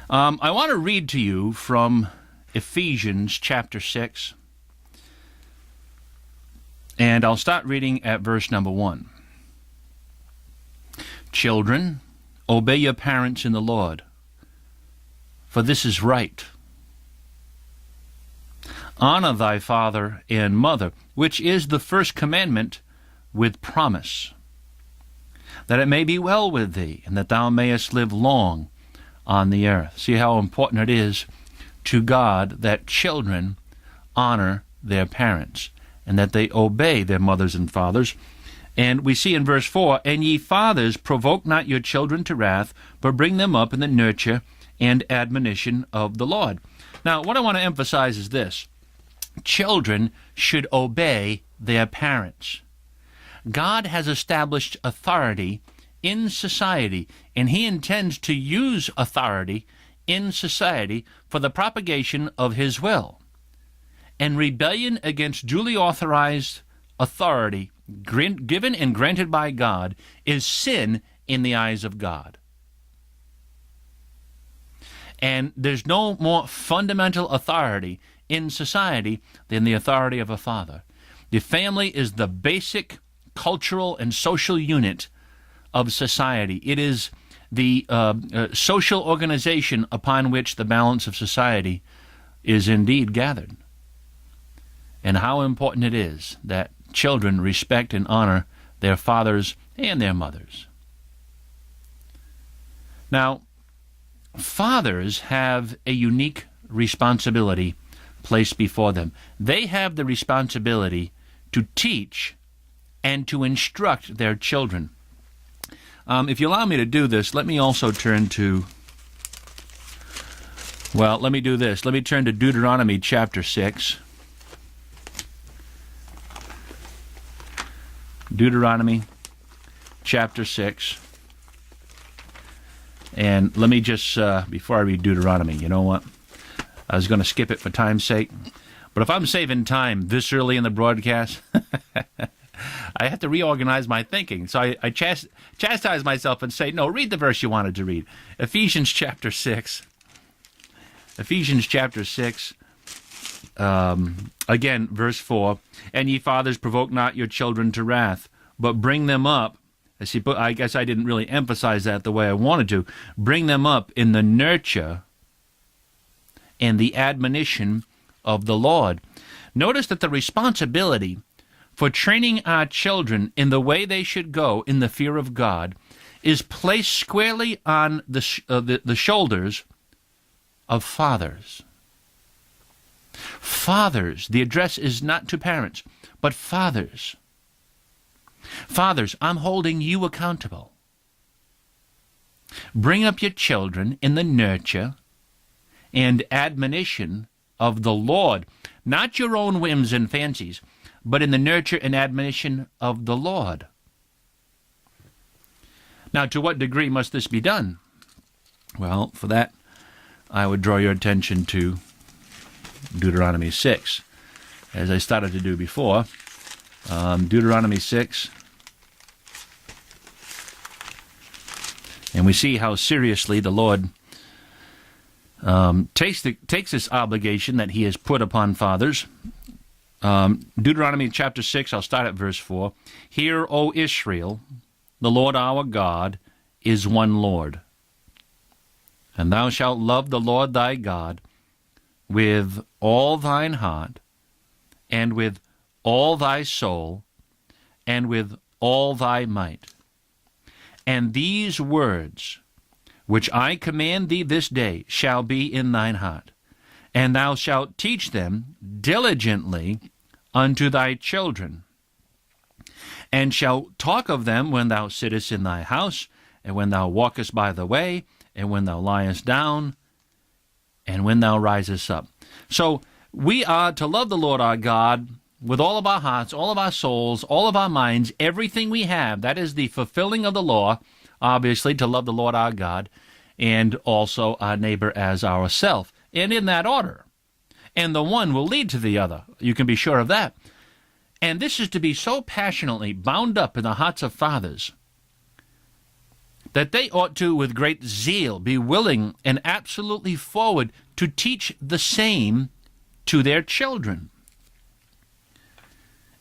I want to read to you from Ephesians chapter 6, and I'll start reading at verse number 1. Children, obey your parents in the Lord, for this is right. Honor thy father and mother, which is the first commandment with promise, that it may be well with thee, and that thou mayest live long on the earth. See how important it is to God that children honor their parents and that they obey their mothers and fathers. And we see in verse 4, and ye fathers, provoke not your children to wrath, but bring them up in the nurture and admonition of the Lord. Now, what I want to emphasize is this. Children should obey their parents. God has established authority in society, and he intends to use authority in society for the propagation of his will. And rebellion against duly authorized authority given and granted by God is sin in the eyes of God. And there's no more fundamental authority in society than the authority of a father. The family is the basic cultural and social unit of society. It is the social organization upon which the balance of society is indeed gathered. And how important it is that children respect and honor their fathers and their mothers. Now, fathers have a unique responsibility placed before them. They have the responsibility to teach and to instruct their children. If you allow me to do this, let me also turn to, let me do this. Let me turn to Deuteronomy chapter 6. Deuteronomy chapter 6. And let me just, before I read Deuteronomy, you know what? I was going to skip it for time's sake. But if I'm saving time this early in the broadcast, I have to reorganize my thinking. So I chastise myself and say, no, read the verse you wanted to read. Ephesians chapter 6. Ephesians chapter 6. Again, verse 4. And ye fathers, provoke not your children to wrath, but bring them up. I guess I didn't really emphasize that the way I wanted to. Bring them up in the nurture and the admonition of the Lord. Notice that the responsibility for training our children in the way they should go in the fear of God is placed squarely on the shoulders of fathers. Fathers, the address is not to parents, but fathers. Fathers, I'm holding you accountable. Bring up your children in the nurture and admonition of the Lord, not your own whims and fancies, but in the nurture and admonition of the Lord. Now, to what degree must this be done? Well, for that, I would draw your attention to Deuteronomy 6, as I started to do before. Deuteronomy 6. And we see how seriously the Lord takes this obligation that he has put upon fathers. Deuteronomy chapter 6, I'll start at verse 4. Hear, O Israel, the Lord our God is one Lord. And thou shalt love the Lord thy God with all thine heart, and with all thy soul, and with all thy might. And these words, which I command thee this day, shall be in thine heart, and thou shalt teach them diligently unto thy children, and shalt talk of them when thou sittest in thy house, and when thou walkest by the way, and when thou liest down, and when thou risest up. So we are to love the Lord our God with all of our hearts, all of our souls, all of our minds, everything we have. That is the fulfilling of the law, obviously, to love the Lord our God, and also our neighbor as ourself, and in that order. And the one will lead to the other. You can be sure of that. And this is to be so passionately bound up in the hearts of fathers, that they ought to, with great zeal, be willing and absolutely forward to teach the same to their children.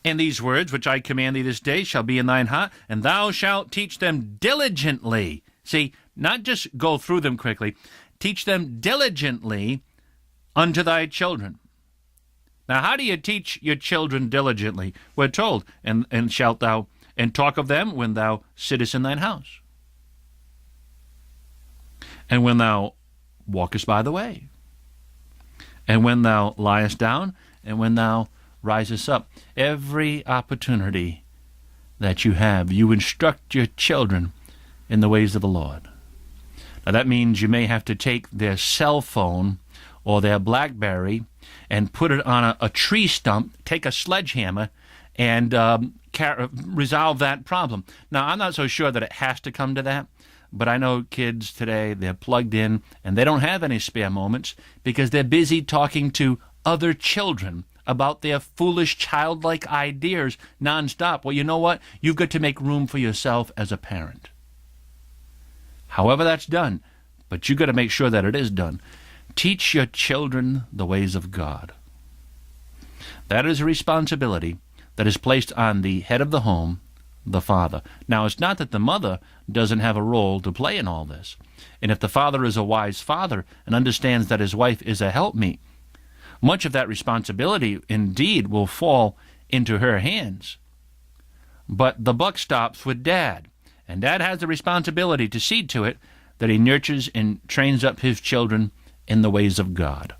And these words which I command thee this day shall be in thine heart, and thou shalt teach them diligently. See, not just go through them quickly. Teach them diligently unto thy children. Now, how do you teach your children diligently? We're told, and shalt thou, and talk of them when thou sittest in thine house, and when thou walkest by the way, and when thou liest down, and when thou risest up. Every opportunity that you have, you instruct your children in the ways of the Lord. Now, that means you may have to take their cell phone or their BlackBerry and put it on a tree stump, take a sledgehammer, and resolve that problem. Now, I'm not so sure that it has to come to that, but I know kids today, they're plugged in, and they don't have any spare moments because they're busy talking to other children about their foolish, childlike ideas nonstop. Well, you know what? You've got to make room for yourself as a parent. However that's done, but you've got to make sure that it is done. Teach your children the ways of God. That is a responsibility that is placed on the head of the home, the father. Now, it's not that the mother doesn't have a role to play in all this. And if the father is a wise father and understands that his wife is a helpmeet, much of that responsibility indeed will fall into her hands. But the buck stops with Dad, and Dad has the responsibility to see to it that he nurtures and trains up his children in the ways of God.